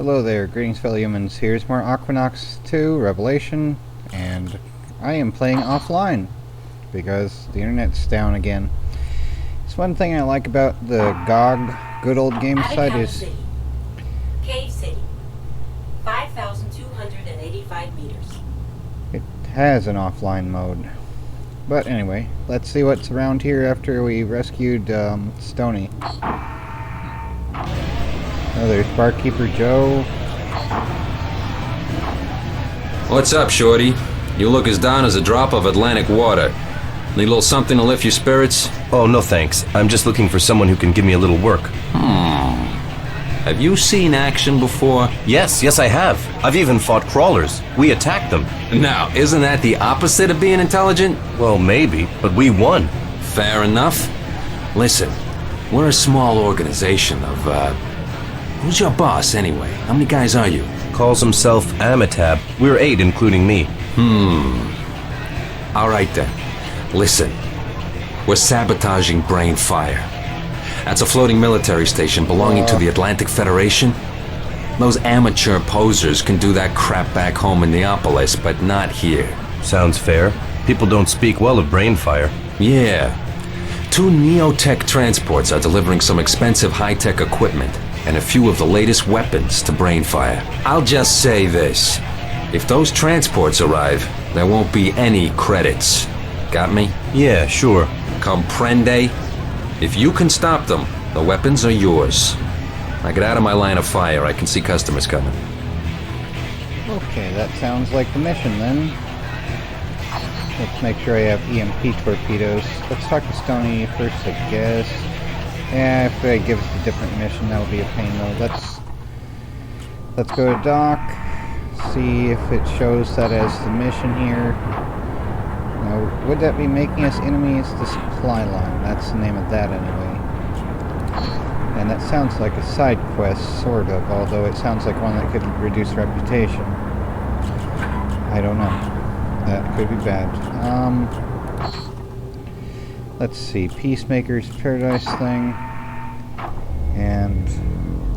Hello there, greetings fellow humans. Here's more AquaNox 2 Revelation, and I am playing offline because the internet's down again. It's one thing I like about the GOG Good Old Game site is City. Cave City. 5,285 meters. it has an offline mode. But anyway, let's see what's around here after we rescued Stony. Oh, there's Barkeeper Joe. What's up, Shorty? You look as down as a drop of Atlantic water. Need a little something to lift your spirits? Oh, no thanks. I'm just looking for someone who can give me a little work. Have you seen action before? Yes, I have. I've even fought crawlers. We attacked them. Now, isn't that the opposite of being intelligent? Well, maybe, but we won. Fair enough. Listen, we're a small organization of, who's your boss, anyway? How many guys are you? Calls himself Amitab. We're 8, including me. All right, then. Listen, we're sabotaging Brainfire. That's a floating military station belonging to the Atlantic Federation. Those amateur posers can do that crap back home in Neapolis, but not here. Sounds fair. People don't speak well of Brainfire. Yeah. 2 Neotech transports are delivering some expensive high-tech equipment and a few of the latest weapons to Brainfire. I'll just say this. If those transports arrive, there won't be any credits. Got me? Yeah, sure. Comprende? If you can stop them, the weapons are yours. Now get out of my line of fire. I can see customers coming. Okay, that sounds like the mission then. Let's make sure I have EMP torpedoes. Let's talk to Stony first, I guess. Yeah, if they give us a different mission, that'll be a pain though. Let's go to dock, see if it shows that as the mission here. Now, would that be making us enemies to supply line? That's the name of that anyway. And that sounds like a side quest, sort of, although it sounds like one that could reduce reputation. I don't know. That could be bad. Let's see, Peacemaker's Paradise thing, and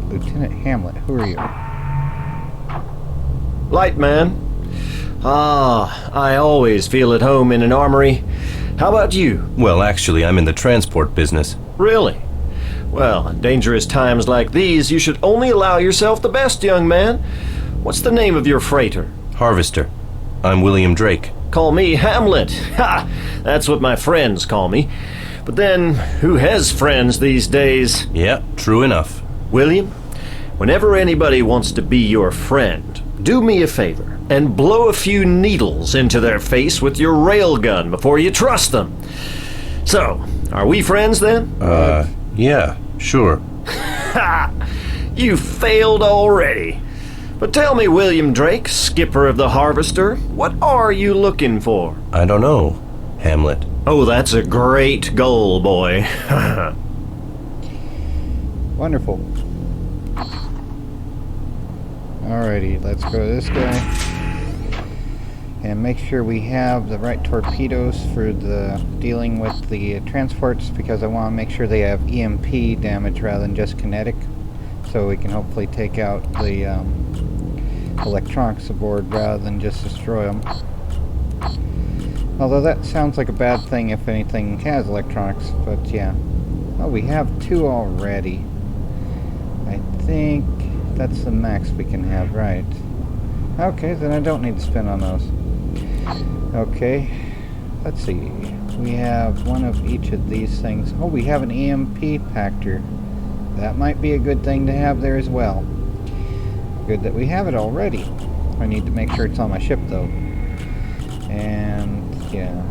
Lieutenant Hamlet, who are you? Lightman. I always feel at home in an armory. How about you? Well, actually, I'm in the transport business. Really? Well, in dangerous times like these, you should only allow yourself the best, young man. What's the name of your freighter? Harvester. I'm William Drake. Call me Hamlet. Ha! That's what my friends call me. But then, who has friends these days? Yeah, true enough. William, whenever anybody wants to be your friend, do me a favor and blow a few needles into their face with your railgun before you trust them. So, are we friends then? Yeah, sure. Ha! You failed already. But tell me, William Drake, skipper of the Harvester, what are you looking for? I don't know, Hamlet. Oh, that's a great goal, boy. Wonderful. Alrighty, let's go to this guy. And make sure we have the right torpedoes for the dealing with the transports, because I want to make sure they have EMP damage rather than just kinetic, so we can hopefully take out the electronics aboard rather than just destroy them. Although that sounds like a bad thing if anything has electronics, but yeah. Oh, we have 2 already. I think that's the max we can have, right? Okay, then I don't need to spend on those. Okay, let's see. We have one of each of these things. Oh, we have an EMP pactor. That might be a good thing to have there as well. Good that we have it already. I need to make sure it's on my ship though. And yeah,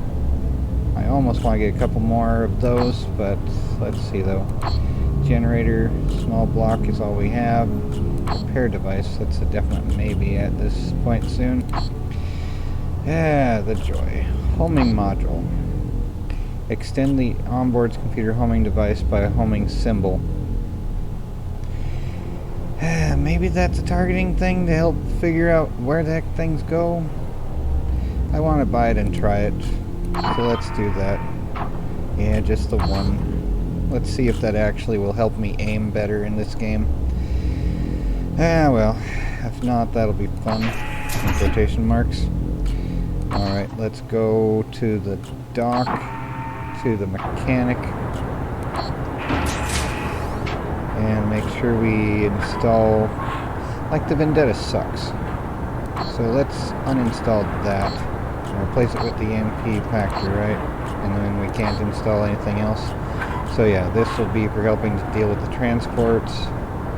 I almost want to get a couple more of those, but let's see though. Generator, small block is all we have. Repair device, that's a definite maybe at this point soon. Yeah, the joy. Homing module. Extend the onboard computer homing device by a homing symbol. Maybe that's a targeting thing to help figure out where the heck things go. I want to buy it and try it. So let's do that. Yeah, just the one. Let's see if that actually will help me aim better in this game. Ah, well, if not, that'll be fun. In quotation marks. Alright, let's go to the dock, to the mechanic, and make sure we install, like the Vendetta sucks. So let's uninstall that, and replace it with the EMP Pactor, right? And then we can't install anything else. So yeah, this will be for helping to deal with the transports,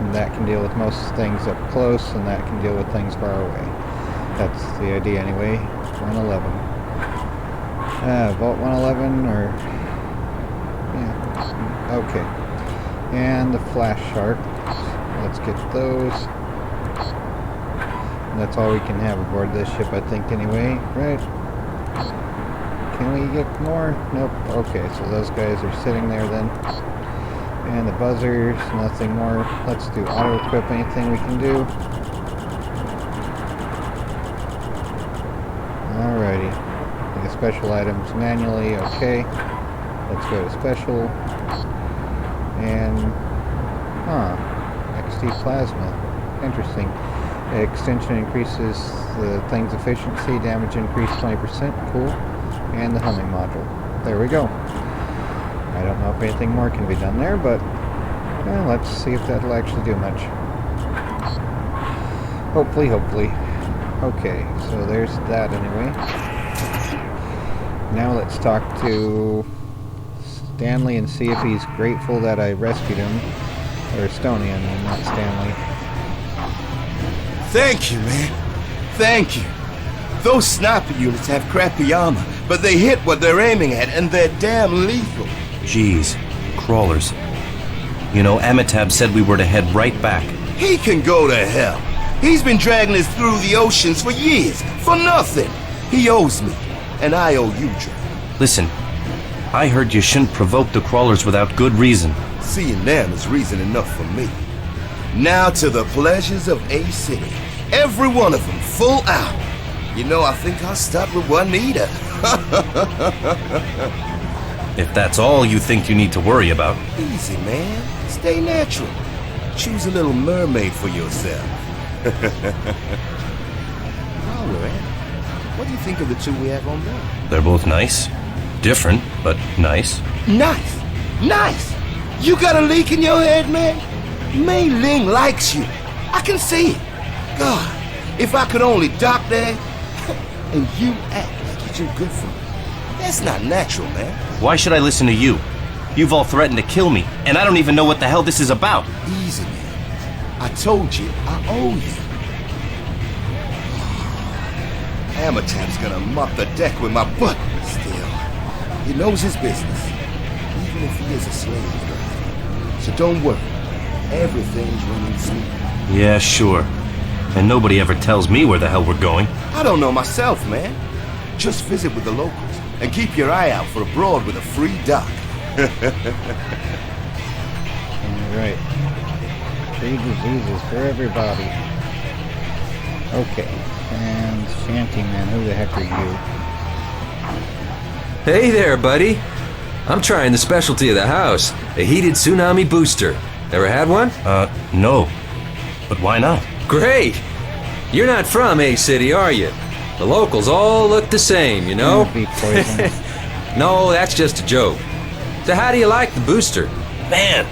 and that can deal with most things up close, and that can deal with things far away. That's the idea anyway. 111. Vault 111, or... yeah, okay. And the flash shark. Let's get those. And that's all we can have aboard this ship, I think, anyway, right? Can we get more? Nope. Okay, so those guys are sitting there then. And the buzzers, nothing more. Let's do auto-equip anything we can do. Alrighty. The special items manually, okay. Let's go to special. And, XT plasma. Interesting. Extension increases the thing's efficiency, damage increase 20%, cool. And the humming module. There we go. I don't know if anything more can be done there, but well, let's see if that'll actually do much. Hopefully, hopefully. Okay, so there's that anyway. Now let's talk to Stanley and see if he's grateful that I rescued him. Or Stoney, I mean, not Stanley. Thank you, man. Thank you. Those sniper units have crappy armor, but they hit what they're aiming at, and they're damn lethal. Jeez, crawlers. You know, Amitabh said we were to head right back. He can go to hell. He's been dragging us through the oceans for years, for nothing. He owes me, and I owe you, Drake. Listen, I heard you shouldn't provoke the crawlers without good reason. Seeing them is reason enough for me. Now to the pleasures of A City. Every one of them, full out. You know, I think I'll start with Juanita. If that's all you think you need to worry about. Easy, man. Stay natural. Choose a little mermaid for yourself. Alright. What do you think of the two we have on board? They're both nice. Different, but nice. Nice. Nice. You got a leak in your head, man? Mei Ling likes you. I can see it. God, if I could only dock there and you act like you're too good for me. That's not natural, man. Why should I listen to you? You've all threatened to kill me, and I don't even know what the hell this is about. Easy, man. I told you, I owe you. Amitab's gonna mop the deck with my butt. Still, he knows his business, even if he is a slave driver. So don't worry, everything's running smooth. Yeah, sure. And nobody ever tells me where the hell we're going. I don't know myself, man. Just visit with the locals and keep your eye out for a broad with a free dock. Alright. Free diseases for everybody. Okay. And Shanty Man, who the heck are you? Hey there, buddy. I'm trying the specialty of the house, a heated tsunami booster. Ever had one? No. But why not? Great! You're not from A City, are you? The locals all look the same, you know? Be poisoned. No, that's just a joke. So how do you like the booster? Man,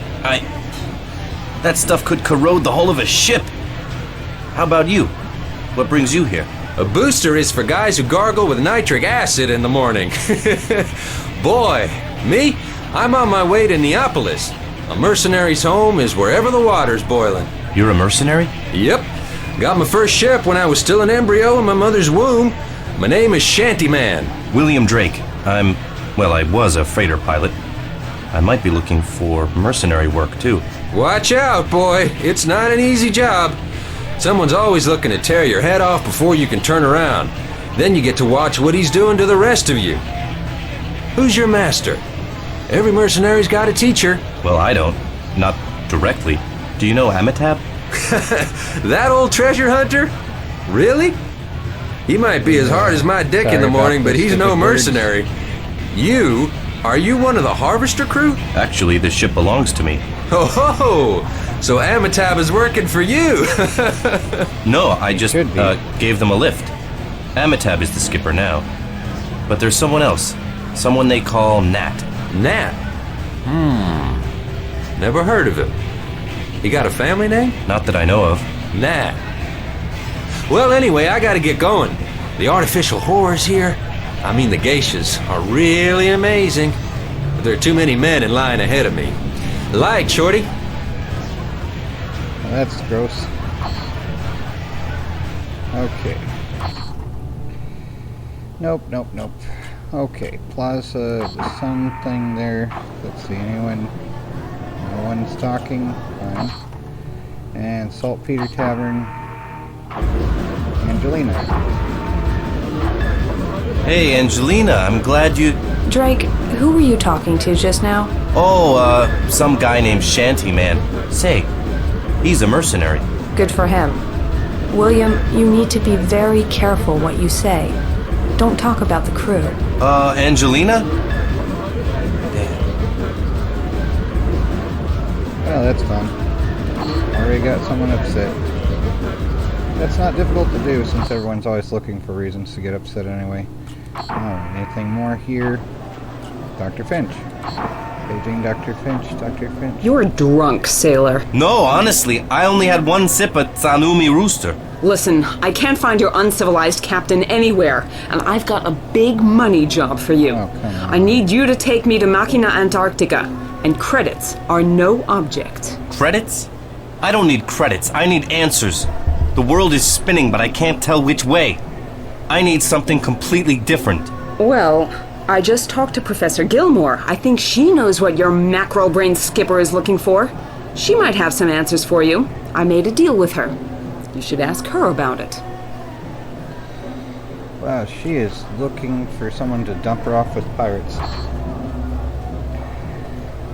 that stuff could corrode the hull of a ship. How about you? What brings you here? A booster is for guys who gargle with nitric acid in the morning. Boy, me? I'm on my way to Neapolis. A mercenary's home is wherever the water's boiling. You're a mercenary? Yep. Got my first ship when I was still an embryo in my mother's womb. My name is Shanty Man. William Drake. I was a freighter pilot. I might be looking for mercenary work, too. Watch out, boy. It's not an easy job. Someone's always looking to tear your head off before you can turn around. Then you get to watch what he's doing to the rest of you. Who's your master? Every mercenary's got a teacher. Well, I don't. Not directly. Do you know Amitabh? That old treasure hunter? Really? He might be as hard as my dick in the morning, but he's no mercenary. Are you one of the harvester crew? Actually, the ship belongs to me. Oh, So Amitab is working for you. No, I just Could be. gave them a lift. Amitab is the skipper now. But there's someone else. Someone they call Nat. Nat? Never heard of him. He got a family name? Not that I know of. Nat. Well, anyway, I gotta get going. The artificial whores here, I mean the geishas, are really amazing. But there are too many men in line ahead of me. Light, shorty. Well, that's gross. Okay. Nope. Okay, Plaza, the sun thing there. Let's see, anyone? No one's talking. Fine. And Saltpeter Tavern. Angelina. Hey, Angelina, I'm glad you... Drake, who were you talking to just now? Oh, some guy named Shanty Man. Say, he's a mercenary. Good for him. William, you need to be very careful what you say. Don't talk about the crew. Angelina? Damn. Oh, that's fun. Already got someone upset. That's not difficult to do since everyone's always looking for reasons to get upset anyway. Oh, anything more here? Dr. Finch. Paging Dr. Finch, Dr. Finch. You're drunk, sailor. No, honestly, I only had one sip at Sanumi Rooster. Listen, I can't find your uncivilized captain anywhere, and I've got a big money job for you. Oh, come on. I need you to take me to Machina Antarctica, and credits are no object. Credits? I don't need credits, I need answers. The world is spinning, but I can't tell which way. I need something completely different. Well, I just talked to Professor Gilmore. I think she knows what your macro-brain skipper is looking for. She might have some answers for you. I made a deal with her. You should ask her about it. Wow, she is looking for someone to dump her off with pirates.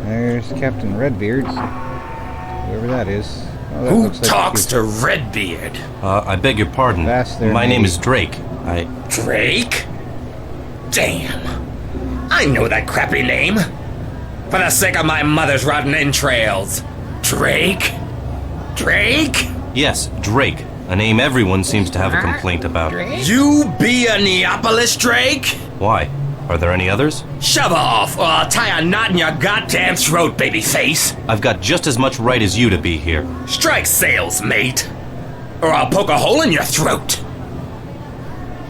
There's Captain Redbeard. Whoever that is. Oh, that Who looks like talks a to Redbeard? I beg your pardon. Vast there, My name maybe. is Drake. Drake? Damn. I know that crappy name. For the sake of my mother's rotten entrails. Drake? Drake? Yes, Drake. A name everyone seems to have a complaint about. You be a Neapolis Drake? Why? Are there any others? Shove off, or I'll tie a knot in your goddamn throat, babyface. I've got just as much right as you to be here. Strike sails, mate. Or I'll poke a hole in your throat.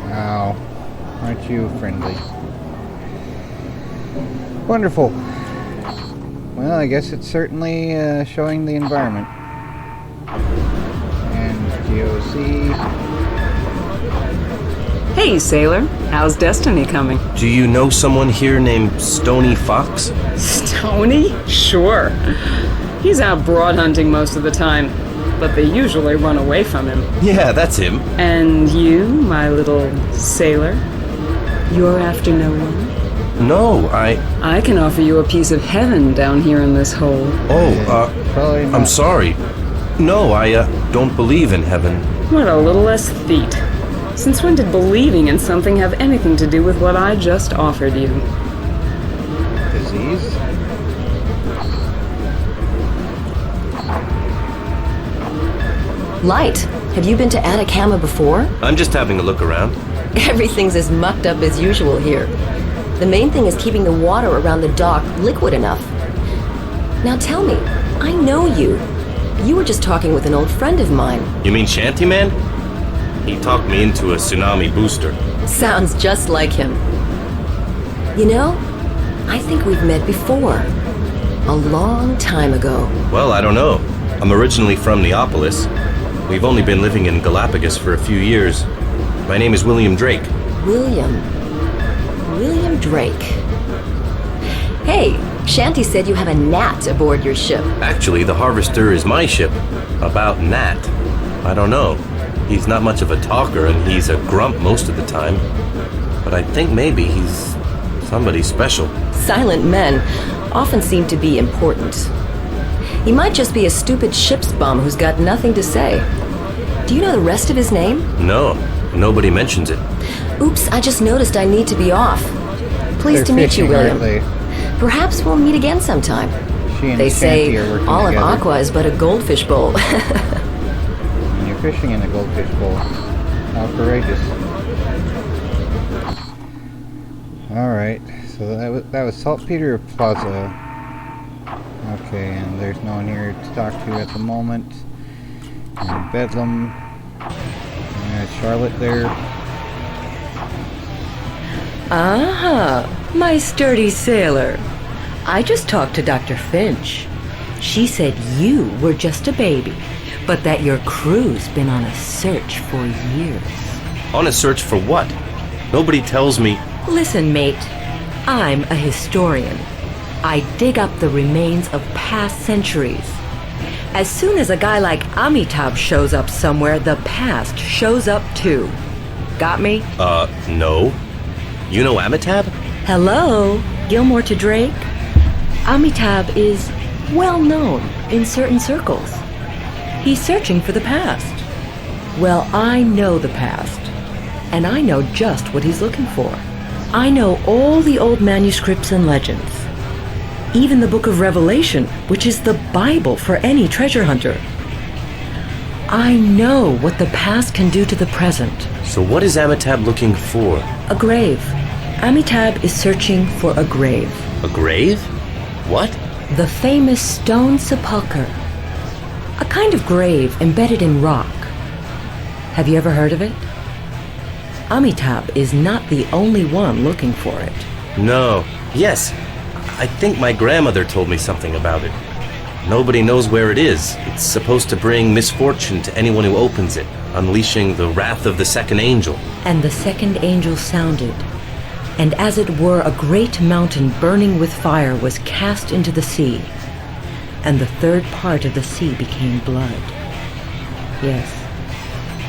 Wow. Aren't you friendly? Wonderful. Well, I guess it's certainly showing the environment. And GOC. Hey, sailor. How's Destiny coming? Do you know someone here named Stony Fox? Stony? Sure. He's out broad hunting most of the time, but they usually run away from him. Yeah, that's him. And you, my little sailor? You're after no one? No, I can offer you a piece of heaven down here in this hole. Probably not. I'm sorry. No, I don't believe in heaven. What a little aesthete. Since when did believing in something have anything to do with what I just offered you? Disease? Light, have you been to Atacama before? I'm just having a look around. Everything's as mucked up as usual here. The main thing is keeping the water around the dock liquid enough. Now tell me, I know you. You were just talking with an old friend of mine. You mean Shanty Man? He talked me into a tsunami booster. Sounds just like him. You know, I think we've met before. A long time ago. Well, I don't know. I'm originally from Neapolis. We've only been living in Galapagos for a few years. My name is William Drake. William Drake. Hey, Shanty said you have a gnat aboard your ship. Actually, the Harvester is my ship. About Nat, I don't know. He's not much of a talker and he's a grump most of the time. But I think maybe he's somebody special. Silent men often seem to be important. He might just be a stupid ship's bum who's got nothing to say. Do you know the rest of his name? No, nobody mentions it. Oops, I just noticed I need to be off. Pleased to They're meet you, fishing, William. aren't they? Perhaps we'll meet again sometime. She and They say Shanty are working all together. of Aqua is but a goldfish bowl. And you're fishing in a goldfish bowl. How courageous. Alright, so that was Saltpeter Plaza. Okay, and there's no one here to talk to at the moment. And Bedlam. And Charlotte there. Ah, my sturdy sailor. I just talked to Dr. Finch. She said you were just a baby, but that your crew's been on a search for years. On a search for what? Nobody tells me. Listen, mate, I'm a historian. I dig up the remains of past centuries. As soon as a guy like Amitabh shows up somewhere, the past shows up too. Got me? No. You know Amitabh? Hello, Gilmore to Drake. Amitabh is well known in certain circles. He's searching for the past. Well, I know the past, and I know just what he's looking for. I know all the old manuscripts and legends. Even the Book of Revelation, which is the Bible for any treasure hunter. I know what the past can do to the present. So what is Amitabh looking for? A grave. Amitabh is searching for a grave. A grave? What? The famous stone sepulchre. A kind of grave embedded in rock. Have you ever heard of it? Amitabh is not the only one looking for it. No. Yes. I think my grandmother told me something about it. Nobody knows where it is. It's supposed to bring misfortune to anyone who opens it, unleashing the wrath of the second angel. And the second angel sounded, and as it were a great mountain burning with fire was cast into the sea, and the third part of the sea became blood. Yes,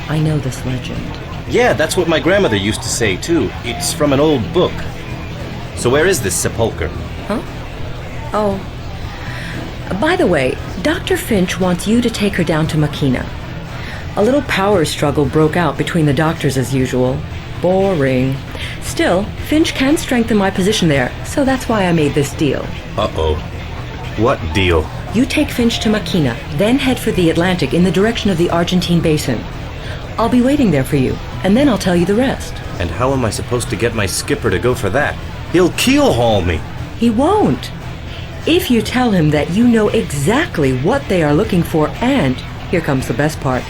I know this legend. Yeah, that's what my grandmother used to say, too. It's from an old book. So where is this sepulcher? Huh? Oh. By the way, Dr. Finch wants you to take her down to Makina. A little power struggle broke out between the doctors as usual. Boring. Still, Finch can strengthen my position there, so that's why I made this deal. Uh-oh. What deal? You take Finch to Makina, then head for the Atlantic in the direction of the Argentine basin. I'll be waiting there for you, and then I'll tell you the rest. And how am I supposed to get my skipper to go for that? He'll keel-haul me. He won't. If you tell him that you know exactly what they are looking for and, here comes the best part,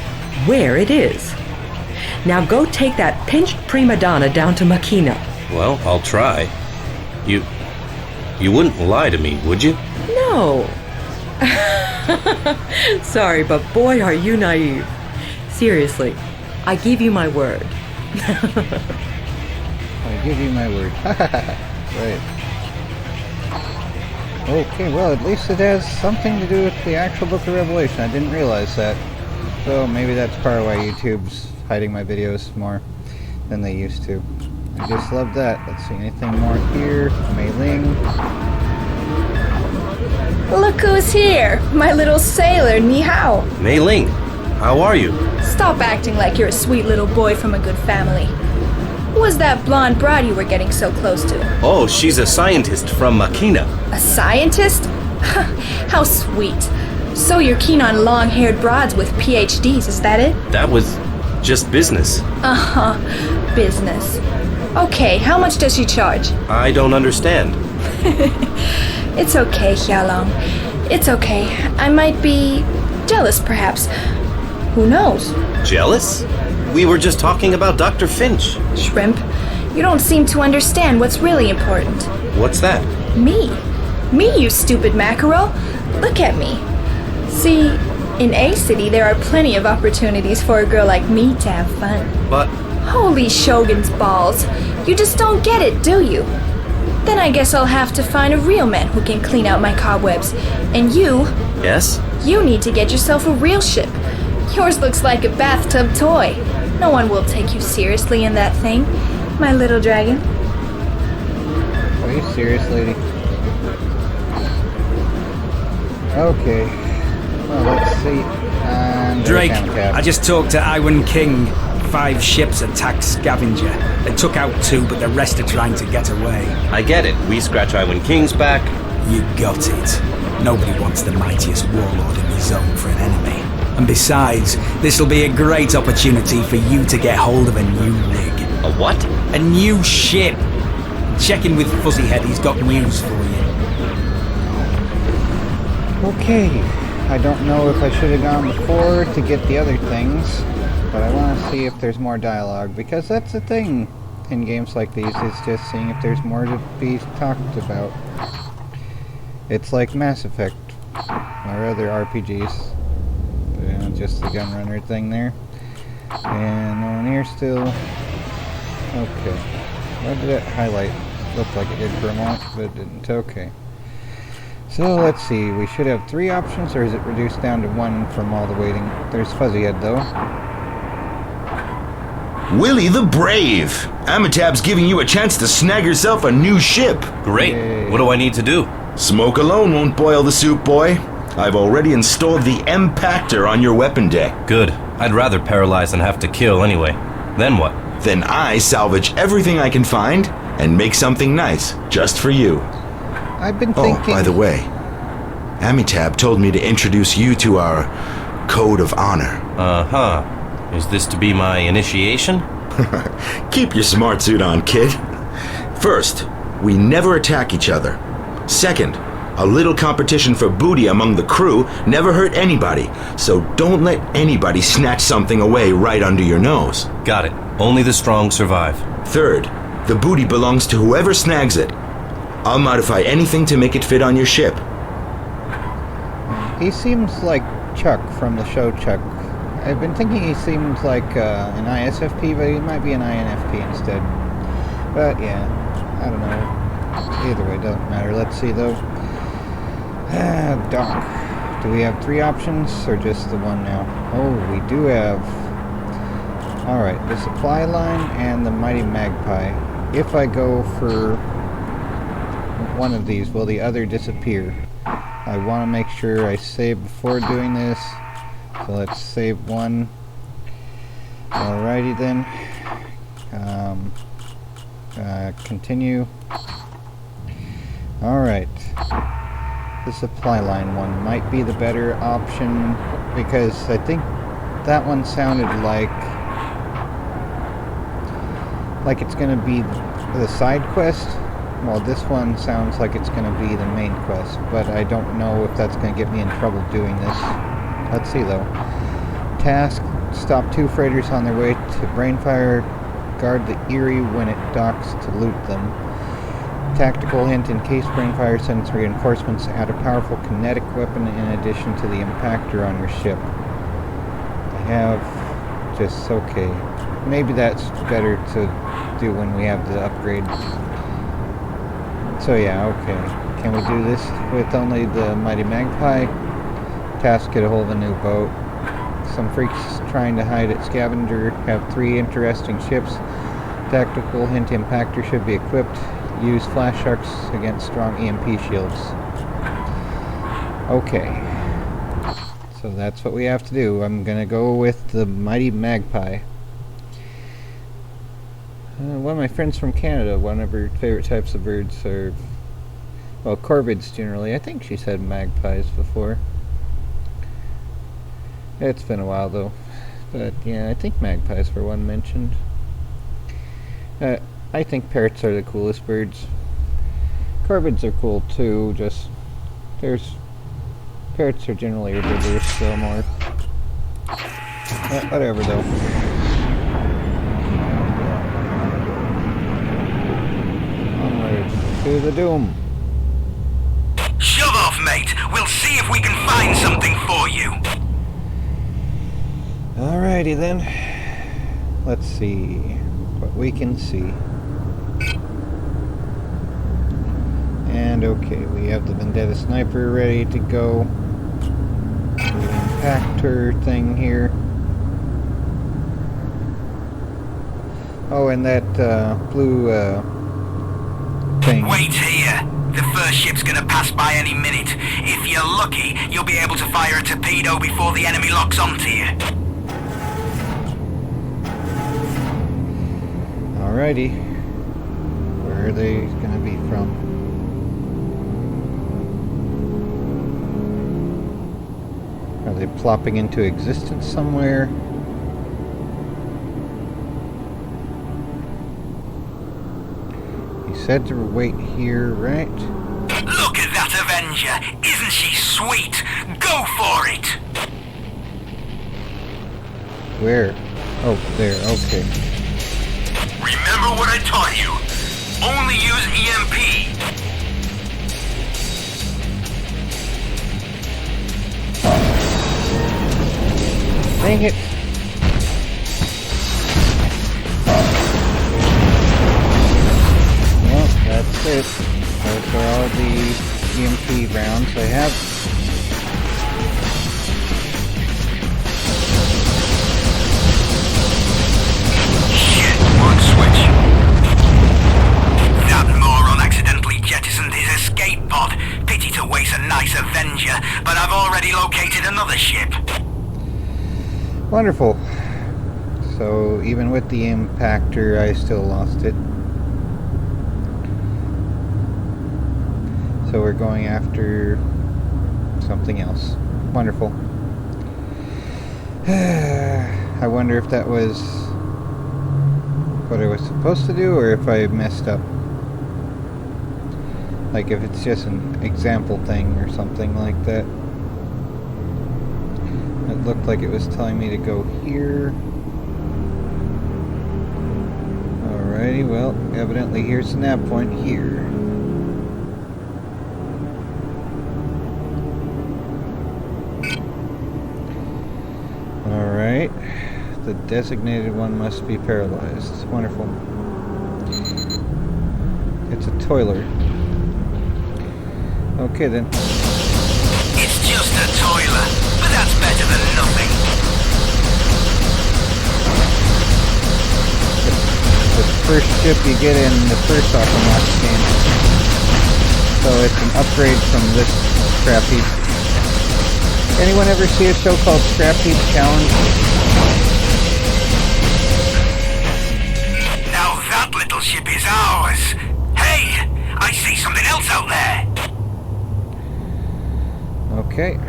where it is. Now go take that pinched prima donna down to Makina. Well, I'll try. You wouldn't lie to me, would you? No. Sorry, but boy, are you naive. Seriously, I give you my word. I give you my word. Right. Okay, well, at least it has something to do with the actual Book of Revelation. I didn't realize that. So maybe that's part of why YouTube's hiding my videos more than they used to. I just love that. Let's see, anything more here? Mei Ling. Look who's here! My little sailor, ni hao. Mei Ling, how are you? Stop acting like you're a sweet little boy from a good family. Who was that blonde broad you were getting so close to? Oh, she's a scientist from Makina. A scientist? How sweet. So you're keen on long-haired broads with PhDs, is that it? That was just business. Uh-huh. Business. Okay, how much does she charge? I don't understand. It's okay, Xiaolong. It's okay. I might be jealous, perhaps. Who knows? Jealous? We were just talking about Dr. Finch. Shrimp, you don't seem to understand what's really important. What's that? Me. Me, you stupid mackerel. Look at me. See, in A-City there are plenty of opportunities for a girl like me to have fun. But... Holy Shogun's balls. You just don't get it, do you? Then I guess I'll have to find a real man who can clean out my cobwebs. And you... Yes? You need to get yourself a real ship. Yours looks like a bathtub toy. No one will take you seriously in that thing, my little dragon. Are you serious, lady? Okay. Well, let's see. And Drake, I just talked to Iwan King. 5 ships attacked Scavenger. They took out 2, but the rest are trying to get away. I get it. We scratch Iwan King's back. You got it. Nobody wants the mightiest warlord in the zone for an enemy. And besides, this'll be a great opportunity for you to get hold of a new rig. A what? A new ship. Checking with Fuzzyhead, he's got news for you. Okay, I don't know if I should have gone before to get the other things, but I want to see if there's more dialogue, because that's the thing in games like these, is just seeing if there's more to be talked about. It's like Mass Effect, or other RPGs. Just the gun runner thing there. And no one here still. Okay. What did it highlight? Looked like it did for a moment, but it didn't. Okay. So let's see. We should have 3 options, or is it reduced down to 1 from all the waiting? There's Fuzzyhead though. Willie the Brave! Amitab's giving you a chance to snag yourself a new ship. Great. Yay. What do I need to do? Smoke alone won't boil the soup, boy. I've already installed the Impactor on your weapon deck. Good. I'd rather paralyze than have to kill anyway. Then what? Then I salvage everything I can find and make something nice just for you. I've been thinking... Oh, by the way, Amitab told me to introduce you to our Code of Honor. Uh-huh. Is this to be my initiation? Keep your smart suit on, kid. First, we never attack each other. Second, a little competition for booty among the crew never hurt anybody, so don't let anybody snatch something away right under your nose. Got it. Only the strong survive. Third, the booty belongs to whoever snags it. I'll modify anything to make it fit on your ship. He seems like Chuck from the show Chuck. I've been thinking he seems like an ISFP, but he might be an INFP instead. But yeah, I don't know. Either way, doesn't matter. Let's see though. Dock. Do we have 3 options, or just the one now? Oh, we do have... Alright, the supply line and the Mighty Magpie. If I go for one of these, will the other disappear? I want to make sure I save before doing this. So let's save one. Alrighty then. Continue. Alright. The supply line one might be the better option, because I think that one sounded like it's going to be the side quest. Well, this one sounds like it's going to be the main quest, but I don't know if that's going to get me in trouble doing this. Let's see though. Task: stop 2 freighters on their way to Brainfire. Guard the Erie when it docks to loot them. Tactical hint: in case Brainfire sends reinforcements, add a powerful kinetic weapon in addition to the impactor on your ship. I have just... okay. Maybe that's better to do when we have the upgrade. So yeah, okay. Can we do this with only the Mighty Magpie? Task: get a hold of a new boat. Some freaks trying to hide at Scavenger have 3 interesting ships. Tactical hint: impactor should be equipped. Use flash sharks against strong EMP shields. Okay. So that's what we have to do. I'm gonna go with the Mighty Magpie. One of my friends from Canada, one of her favorite types of birds are, well, corvids generally. I think she said magpies before. It's been a while though. But yeah, I think magpies were one mentioned. I think parrots are the coolest birds. Corvids are cool too, just parrots are generally herbivorous, so more. Whatever though. Onward to the doom. Shove off, mate. We'll see if we can find something for you. Alrighty then. Let's see what we can see. And okay, we have the Vendetta Sniper ready to go. The impactor thing here. Oh, and that blue thing. Wait here. The first ship's gonna pass by any minute. If you're lucky, you'll be able to fire a torpedo before the enemy locks onto you. Alrighty. Where are they gonna be from? Are they plopping into existence somewhere? He said to wait here, right? Look at that Avenger! Isn't she sweet? Go for it! Where? Oh, there, okay. Remember what I taught you. Only use EMP. Dang it! Well, that's it. Those are all the EMP rounds I have. Shit, one switch. That moron accidentally jettisoned his escape pod. Pity to waste a nice Avenger, but I've already located another ship. Wonderful. So even with the impactor, I still lost it. So we're going after something else. Wonderful. I wonder if that was what I was supposed to do, or if I messed up. Like if it's just an example thing or something like that. It looked like it was telling me to go here. Alrighty, well, evidently here's the nav point here. Alright, the designated one must be paralyzed. Wonderful. It's a toiler. Okay then. It's just a toiler, but that's better than nothing. The first ship you get in the first AquaNox game. So it's an upgrade from this scrap heap. Anyone ever see a show called Scrap Heap Challenge? Now that little ship is ours. Hey, I see something else out there. Okay.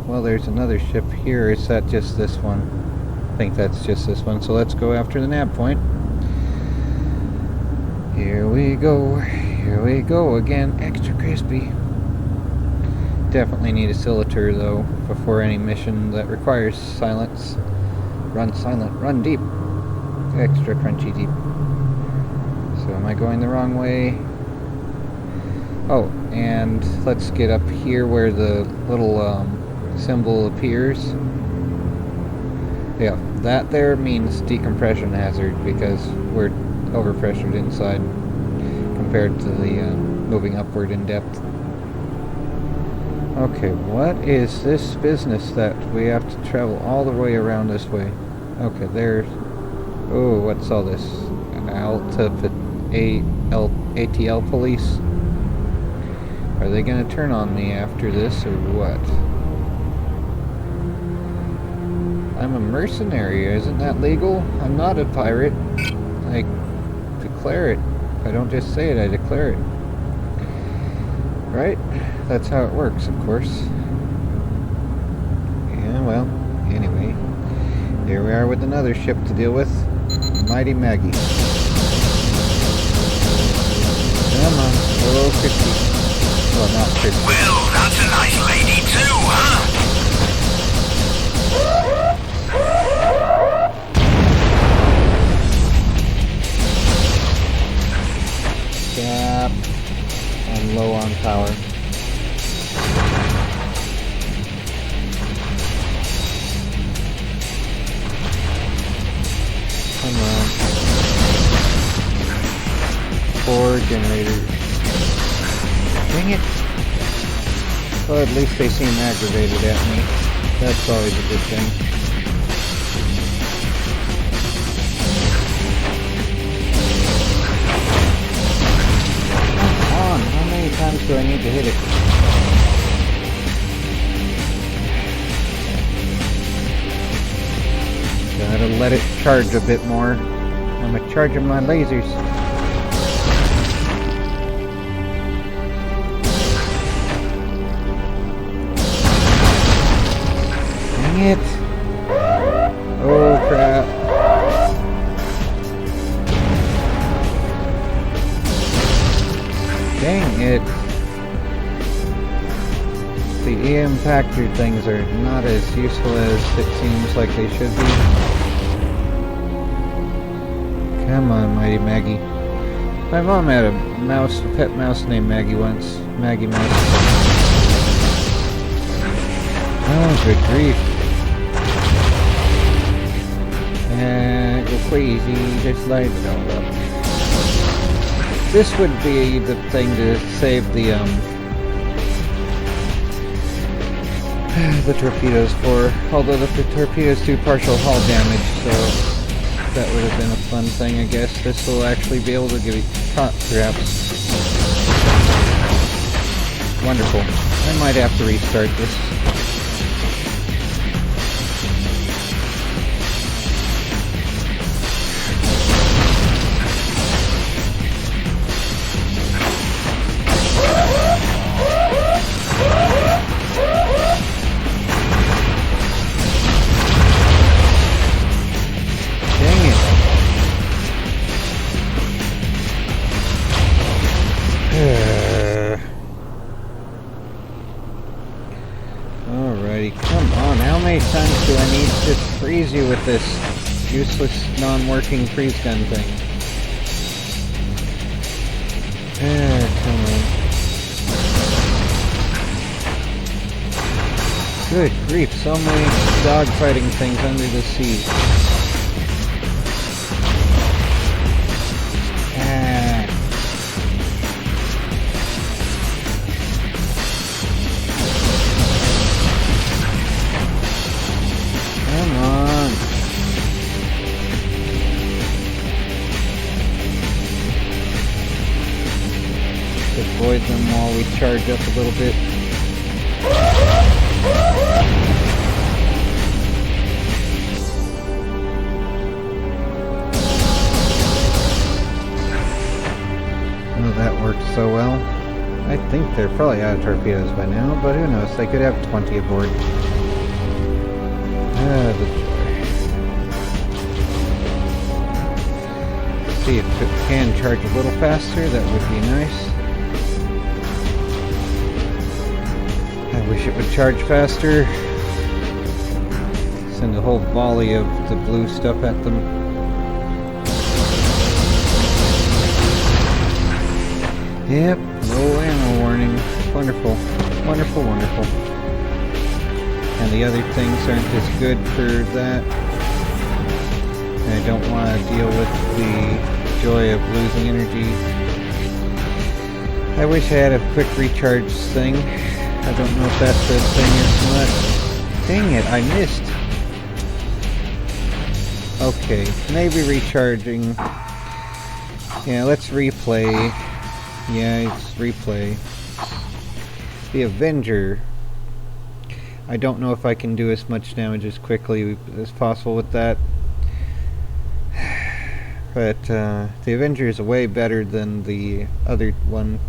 Well, there's another ship here. Is that just this one? I think that's just this one. So let's go after the nav point. Here we go. Here we go again. Extra crispy. Definitely need a Silatur though before any mission that requires silence. Run silent. Run deep. Extra crunchy deep. So am I going the wrong way? Oh, and let's get up here where the little symbol appears. Yeah, that there means decompression hazard because we're overpressured inside compared to the moving upward in depth. Okay, what is this business that we have to travel all the way around this way? Okay, there's... Oh, what's all this? ATL police? Are they going to turn on me after this, or what? I'm a mercenary, isn't that legal? I'm not a pirate. I declare it. I don't just say it, I declare it. Right? That's how it works, of course. Yeah, well, anyway. Here we are with another ship to deal with. Mighty Maggie. Come on, little Christy. Well, not Christy. Well, that's a nice lady too, huh? Stop. I'm low on power. Come on. 4 generators. Dang it. Well, at least they seem aggravated at me. That's always a good thing. Come on, how many times do I need to hit it? Gotta let it charge a bit more. I'm charging my lasers. Dang it! Oh crap. Dang it. The impactor things are not as useful as it seems like they should be. Come on, Mighty Maggie. My mom had a pet mouse named Maggie once. Maggie Mouse. Oh, good grief. And go crazy, just light it all up. This would be the thing to save the torpedoes for, although the torpedoes do partial hull damage, so that would have been a fun thing, I guess. This will actually be able to give you perhaps. Wonderful. I might have to restart this. Alrighty, come on. How many times do I need to freeze you with this useless, non-working freeze gun thing? Come on. Good grief, so many dogfighting things under the sea. Come on. Avoid them while we charge up a little bit. Oh, that worked so well. I think they're probably out of torpedoes by now, but who knows? They could have 20 aboard. See if it can charge a little faster, that would be nice. I wish it would charge faster. Send a whole volley of the blue stuff at them. Yep, no ammo warning. Wonderful. Wonderful, wonderful. And the other things aren't as good for that. And I don't want to deal with the joy of losing energy. I wish I had a quick recharge thing. I don't know if that's a thing or not. Dang it, I missed. Okay, maybe recharging. Yeah, let's replay. Yeah, it's replay. The Avenger. I don't know if I can do as much damage as quickly as possible with that. But the Avenger is way better than the other one.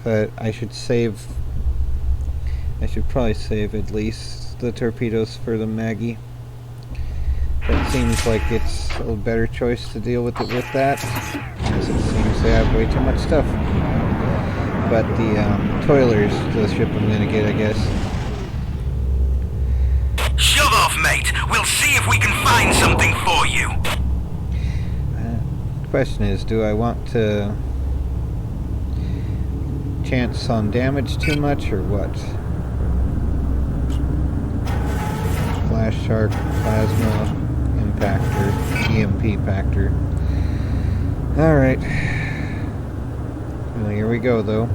But I should probably save at least the torpedoes for the Maggie. That seems like it's a better choice to deal with it with that, because it seems to have way too much stuff. But the toiler's the ship I'm gonna get, I guess. Shove off, mate. We'll see if we can find something for you. Question is, do I want to chance on damage too much, or what? Flash shark, plasma, impactor, EMP pactor. Alright. Well, here we go, though.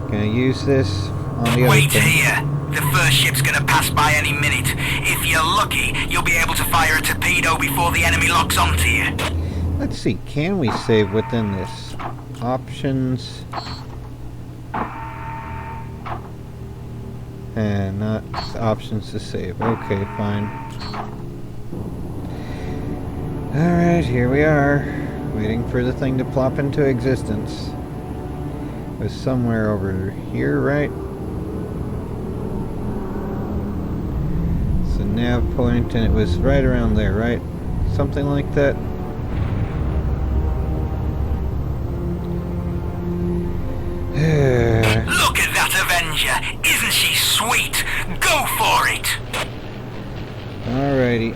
Gonna use this on the other Wait thing. here. The first ship's gonna pass by any minute. If you're lucky, you'll be able to fire a torpedo before the enemy locks onto you. Let's see, can we save within this? Options. And not options to save. Okay, fine. Alright, here we are. Waiting for the thing to plop into existence. It was somewhere over here, right? nav point, and it was right around there, right? Something like that. Look at that Avenger! Isn't she sweet? Go for it! Alrighty.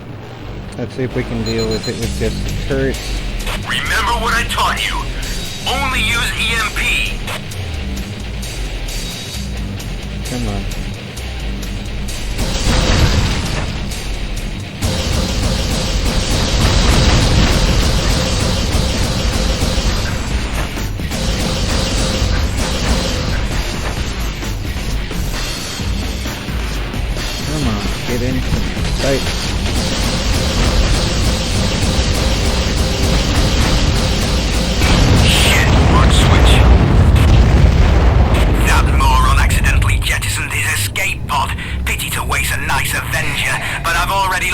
Let's see if we can deal with it with just turrets. Remember what I taught you. Only use EMP. Come on. Come on, get in. Right.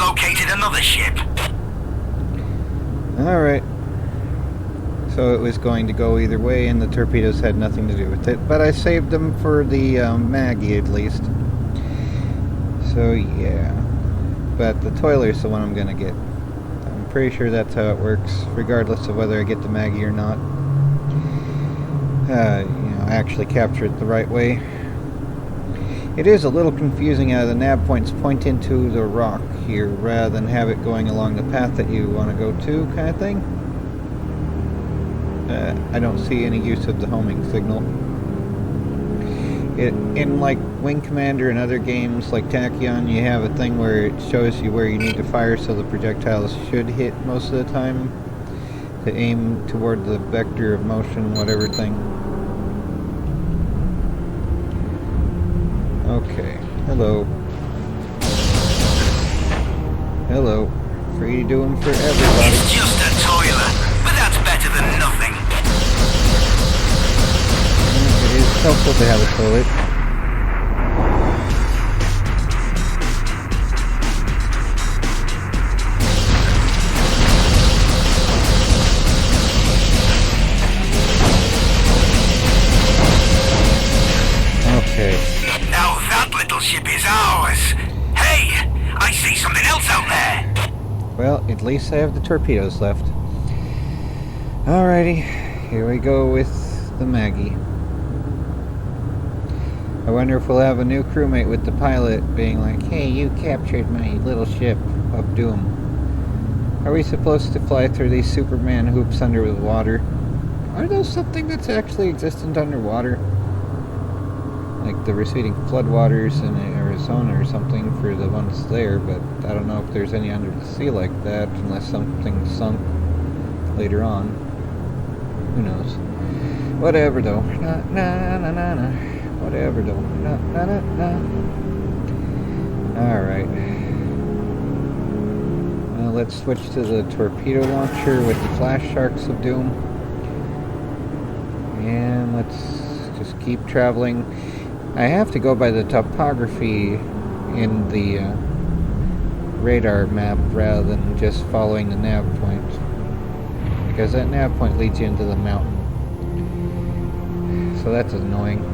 Located another ship. Alright. So it was going to go either way, and the torpedoes had nothing to do with it. But I saved them for the Maggie, at least. So, yeah. But the Toiler's the one I'm going to get. I'm pretty sure that's how it works, regardless of whether I get the Maggie or not. I actually capture it the right way. It is a little confusing how the nav points point into the rock here rather than have it going along the path that you want to go to, kind of thing. I don't see any use of the homing signal. In like Wing Commander and other games like Tachyon, you have a thing where it shows you where you need to fire, so the projectiles should hit most of the time to aim toward the vector of motion, whatever thing. Okay, hello. Hello. Free doing for everybody. It's just a toilet, but that's better than nothing. It is helpful to have a toilet. Okay. Now that little ship is ours. Hey, I see something else out there. Well, at least I have the torpedoes left. Alrighty, here we go with the Maggie. I wonder if we'll have a new crewmate with the pilot being like, hey, you captured my little ship of doom. Are we supposed to fly through these Superman hoops under the water? Are those something that's actually existent underwater? Like the receding floodwaters in Arizona or something for the ones there, but I don't know if there's any under the sea like that unless something sunk later on. Who knows? Whatever though. Whatever though. Alright. Well, let's switch to the torpedo launcher with the flash sharks of doom. And let's just keep traveling. I have to go by the topography in the radar map rather than just following the nav point, because that nav point leads you into the mountain, so that's annoying.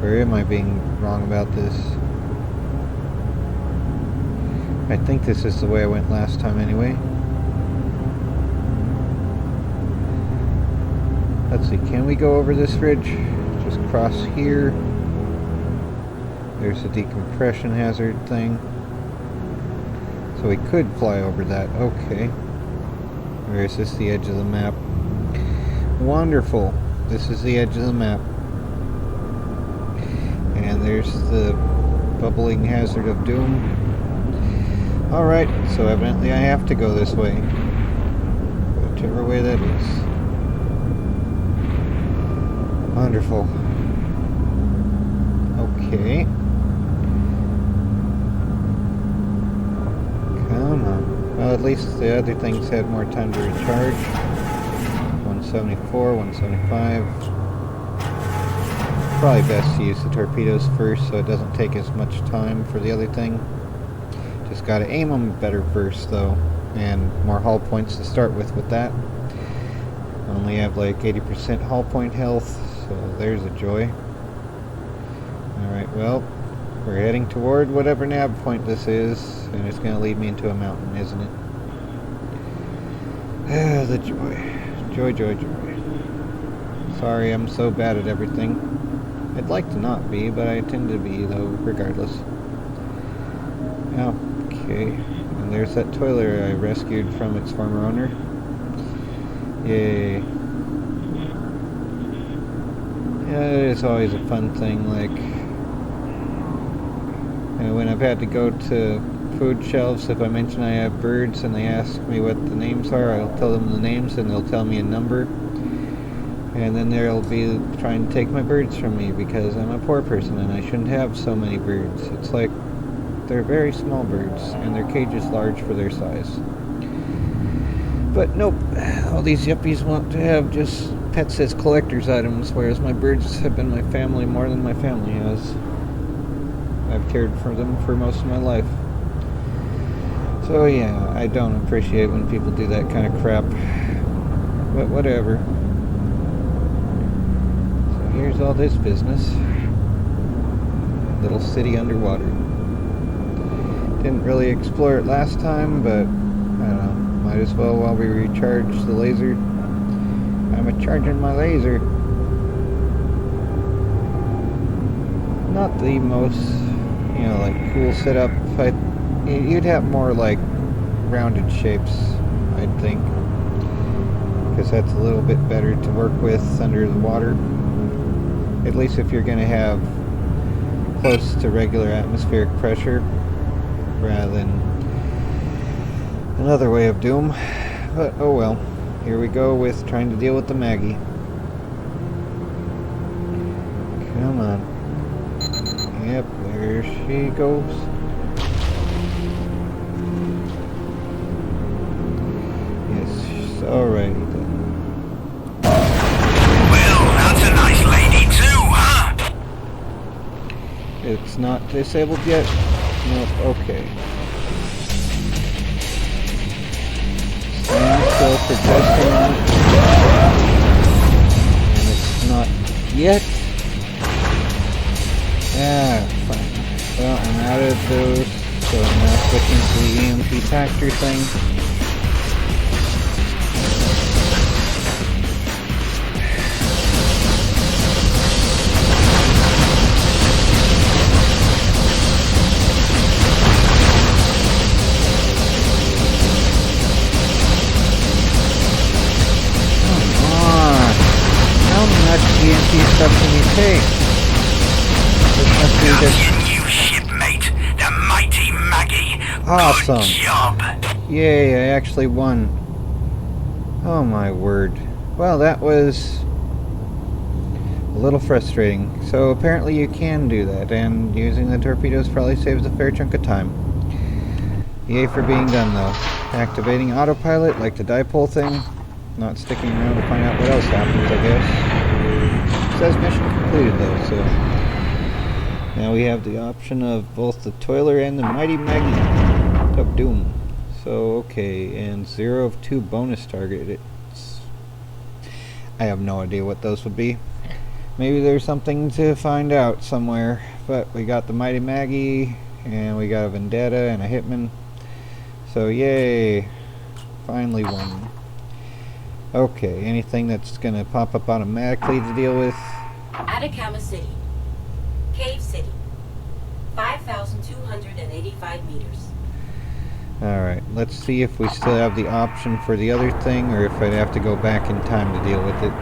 Where am I being wrong about this? I think this is the way I went last time anyway. Let's see, can we go over this ridge? Just cross here. There's a decompression hazard thing. So we could fly over that. Okay. Or is this the edge of the map? Wonderful. This is the edge of the map. And there's the bubbling hazard of doom. Alright, so evidently I have to go this way. Whichever way that is. Wonderful. Okay. Come on. Well, at least the other things had more time to recharge. 174, 175. Probably best to use the torpedoes first so it doesn't take as much time for the other thing. Just gotta aim them better first though, and more hull points to start with that. Only have like 80% hull point health, so there's a joy. Alright, well, we're heading toward whatever nav point this is, and it's going to lead me into a mountain, isn't it? Ah, the joy. Joy, joy, joy. Sorry, I'm so bad at everything. I'd like to not be, but I tend to be, though, regardless. Okay, and there's that toiler I rescued from its former owner. Yay. Yeah, it's always a fun thing, like, when I've had to go to food shelves, if I mention I have birds and they ask me what the names are, I'll tell them the names and they'll tell me a number. And then they'll be trying to take my birds from me because I'm a poor person and I shouldn't have so many birds. It's like they're very small birds and their cage is large for their size. But nope, all these yuppies want to have just pets as collector's items, whereas my birds have been my family more than my family has. I've cared for them for most of my life. So yeah, I don't appreciate when people do that kind of crap. But whatever. So here's all this business. Little city underwater. Didn't really explore it last time, but I don't know. Might as well while we recharge the laser. I'm charging my laser. Not the most, you know, like cool setup. You'd have more like rounded shapes, I'd think, because that's a little bit better to work with under the water. At least if you're going to have close to regular atmospheric pressure, rather than another way of doom. But oh well, here we go with trying to deal with the Maggie. Come on. Yep, there she goes. Yes, alrighty then. Well, that's a nice lady too, huh? It's not disabled yet? Nope, okay. Stand still for just a moment. And it's not yet. Ah, fine. Well, I'm out of those, so I'm now switching to the EMP tactor thing. EMP stuff can you take? This must be That's your new shipmate, the Mighty Maggie. Awesome. Good job. Yay, I actually won. Oh my word. Well, that was a little frustrating. So apparently you can do that, and using the torpedoes probably saves a fair chunk of time. Yay for being done though. Activating autopilot like the dipole thing. Not sticking around to find out what else happens, I guess. It says mission completed though, so now we have the option of both the Toiler and the Mighty Maggie of Doom. So okay, and 0 of 2 bonus target. I have no idea what those would be. Maybe there's something to find out somewhere. But we got the Mighty Maggie, and we got a Vendetta and a Hitman. So yay, finally won. Okay, anything that's going to pop up automatically to deal with? Atacama City. Cave City. 5,285 meters. Alright, let's see if we still have the option for the other thing, or if I'd have to go back in time to deal with it.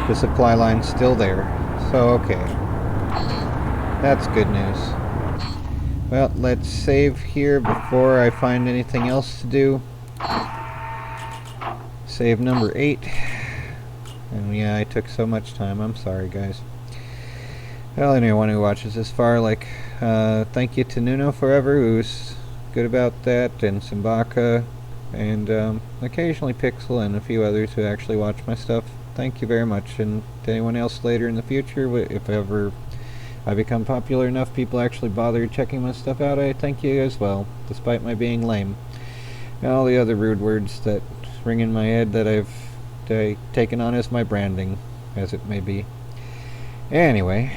The supply line's still there. So, okay. That's good news. Well, let's save here before I find anything else to do. Save number 8. And yeah, I took so much time. I'm sorry, guys. Well, anyone who watches this far, like, thank you to Nuno Forever, who's good about that, and Simbaka, and occasionally Pixel, and a few others who actually watch my stuff. Thank you very much. And to anyone else later in the future, if ever I become popular enough, people actually bother checking my stuff out, I thank you as well, despite my being lame. And all the other rude words that ring in my head that I've taken on as my branding, as it may be. Anyway,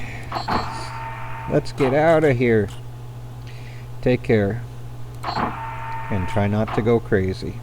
let's get out of here. Take care. And try not to go crazy.